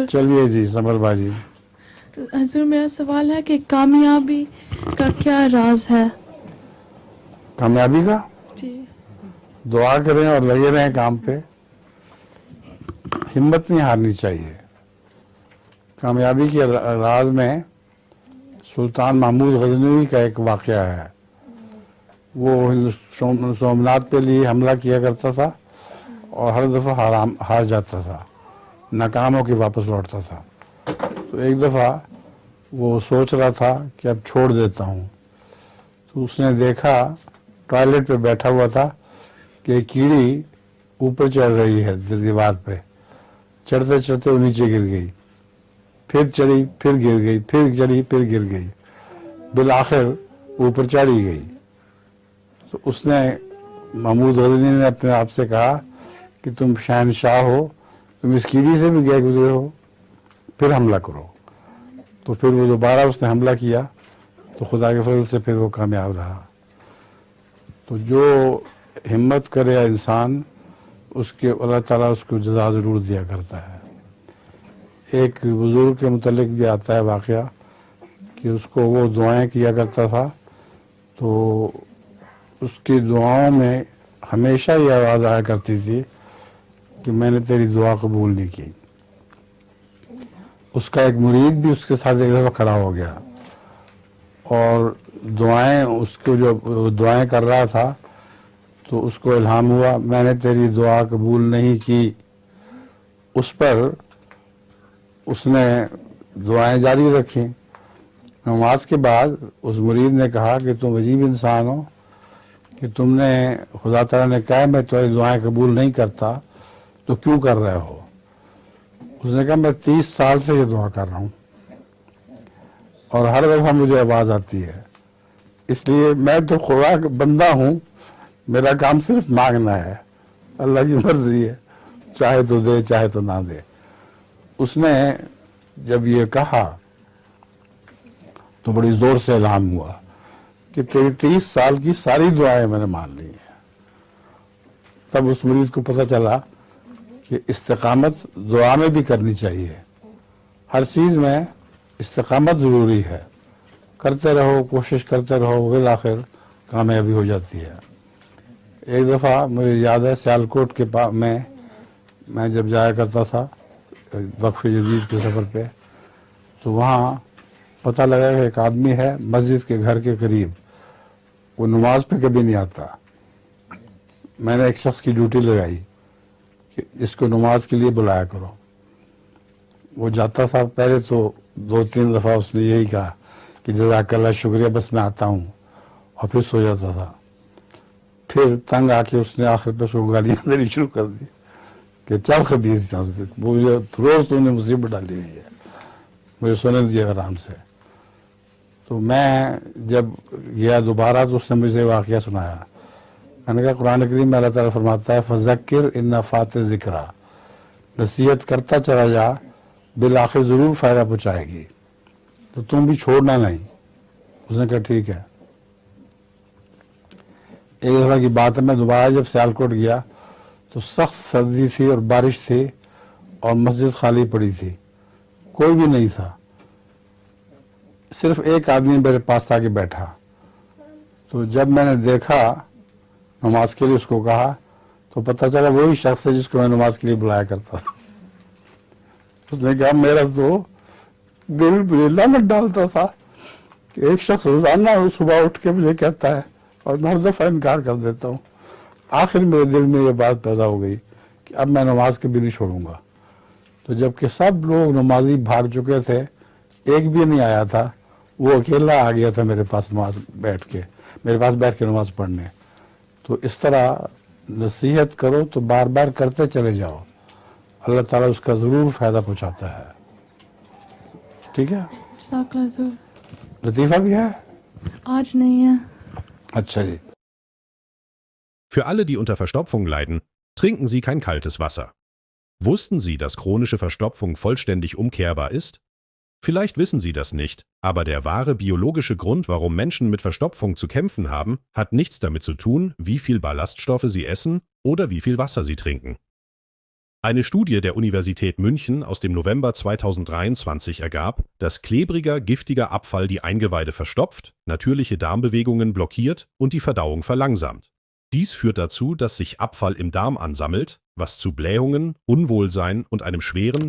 چلیے جی سمر بھائی. حضور میرا سوال ہے کہ کامیابی کا کیا راز ہے؟ کامیابی کا جی دعا کریں اور لگے رہیں کام پہ. ہمت نہیں ہارنی چاہیے. کامیابی کے راز میں سلطان محمود غزنوی کا ایک واقعہ ہے. وہ سومناتھ پہ لیے حملہ کیا کرتا تھا اور ہر دفعہ ہار جاتا تھا, ناکام ہو کے واپس لوٹتا تھا. تو ایک دفعہ وہ سوچ رہا تھا کہ اب چھوڑ دیتا ہوں. تو اس نے دیکھا ٹوائلٹ پہ بیٹھا ہوا تھا کہ ایک کیڑی اوپر چڑھ رہی ہے دیوار پہ. چڑھتے چڑھتے وہ نیچے گر گئی, پھر چڑھی, پھر گر گئی, پھر چڑھی, پھر گر گئی, بالآخر اوپر چڑھی گئی. تو اس نے محمود غزنی نے اپنے آپ سے کہا کہ تم شہنشاہ ہو, تم اس کیڑی سے بھی گئے گزرے ہو, پھر حملہ کرو. تو پھر وہ دوبارہ اس نے حملہ کیا تو خدا کے فضل سے پھر وہ کامیاب رہا. تو جو ہمت کرے انسان اس کے اللہ تعالیٰ اس کو جزا ضرور دیا کرتا ہے. ایک بزرگ کے متعلق بھی آتا ہے واقعہ کہ اس کو وہ دعائیں کیا کرتا تھا تو اس کی دعاؤں میں ہمیشہ یہ آواز آیا کرتی تھی کہ میں نے تیری دعا قبول نہیں کی. اس کا ایک مرید بھی اس کے ساتھ ایک دفعہ کھڑا ہو گیا اور دعائیں اس کو جو دعائیں کر رہا تھا تو اس کو الہام ہوا میں نے تیری دعا قبول نہیں کی. اس پر اس نے دعائیں جاری رکھیں. نماز کے بعد اس مرید نے کہا کہ تم عجیب انسان ہو کہ تم نے خدا تعالیٰ نے کہا میں تمہاری دعائیں قبول نہیں کرتا تو کیوں کر رہے ہو. اس نے کہا میں 30 سال سے یہ دعا کر رہا ہوں اور ہر دفعہ مجھے آواز آتی ہے, اس لیے میں تو خدا کا بندہ ہوں, میرا کام صرف مانگنا ہے, اللہ کی مرضی ہے, چاہے تو دے چاہے تو نہ دے. اس نے جب یہ کہا تو بڑی زور سے الہام ہوا کہ تیری 30 سال کی ساری دعائیں میں نے مان لی ہیں. تب اس مرید کو پتہ چلا کہ استقامت دعا میں بھی کرنی چاہیے. ہر چیز میں استقامت ضروری ہے. کرتے رہو, کوشش کرتے رہو, بالآخر کامیابی ہو جاتی ہے. ایک دفعہ مجھے یاد ہے سیالکوٹ کے میں جب جایا کرتا تھا وقف جدید کے سفر پہ تو وہاں پتہ لگا کہ ایک آدمی ہے مسجد کے گھر کے قریب, وہ نماز پہ کبھی نہیں آتا. میں نے ایک شخص کی ڈیوٹی لگائی کہ اس کو نماز کے لیے بلایا کرو. وہ جاتا تھا, پہلے تو 2-3 دفعہ اس نے یہی کہا کہ جزاک اللہ شکریہ بس میں آتا ہوں, اور پھر سو جاتا تھا. پھر تنگ آ کے اس نے آخر پہ اس کو گالیاں دینی شروع کر دی کہ چل خبیث یہاں سے, روز تو نے مصیبت ڈالی ہوئی ہے, مجھے سونے دیا آرام سے. تو میں جب گیا دوبارہ تو اس نے مجھے واقعہ سنایا. میں نے کہا قرآن کریم میں اللہ تعالیٰ فرماتا ہے فذکر ان نفعت الذکریٰ, نصیحت کرتا چلا جا بالآخر ضرور فائدہ پہنچائے گی, تو تم بھی چھوڑنا نہیں. اس نے کہا ٹھیک ہے. ایک دفعہ کی بات ہے, میں دوبارہ جب سیالکوٹ گیا تو سخت سردی تھی اور بارش تھی اور مسجد خالی پڑی تھی, کوئی بھی نہیں تھا. صرف ایک آدمی میرے پاس آ کے بیٹھا. تو جب میں نے دیکھا نماز کے لیے اس کو کہا تو پتہ چلا وہی شخص ہے جس کو میں نماز کے لیے بلایا کرتا تھا. اس نے کہا میرا تو دل مجھے لعنت ڈالتا تھا کہ ایک شخص روزانہ صبح اٹھ کے مجھے کہتا ہے اور میں ہر دفعہ انکار کر دیتا ہوں. آخر میرے دل میں یہ بات پیدا ہو گئی کہ اب میں نماز کبھی نہیں چھوڑوں گا. تو جب کہ سب لوگ نمازی بھاگ چکے تھے, ایک بھی نہیں آیا تھا, وہ اکیلا آ گیا تھا میرے پاس میرے پاس بیٹھ کے نماز پڑھنے. تو اس طرح نصیحت کرو تو بار بار کرتے چلے جاؤ, اللہ تعالیٰ اس کا ضرور فائدہ پہنچاتا ہے. ٹھیک ہے, جزاک اللہ حضور. لطیفہ بھی ہے آج نہیں ہے. اچھا جی. Für alle, die unter Verstopfung leiden, trinken Sie kein kaltes Wasser. Wussten Sie, dass chronische Verstopfung vollständig umkehrbar ist? Vielleicht wissen Sie das nicht, aber der wahre biologische Grund, warum Menschen mit Verstopfung zu kämpfen haben, hat nichts damit zu tun, wie viel Ballaststoffe sie essen oder wie viel Wasser sie trinken. Eine Studie der Universität München aus dem November 2023 ergab, dass klebriger, giftiger Abfall die Eingeweide verstopft, natürliche Darmbewegungen blockiert und die Verdauung verlangsamt. Dies führt dazu, dass sich Abfall im Darm ansammelt, was zu Blähungen, Unwohlsein und einem schweren,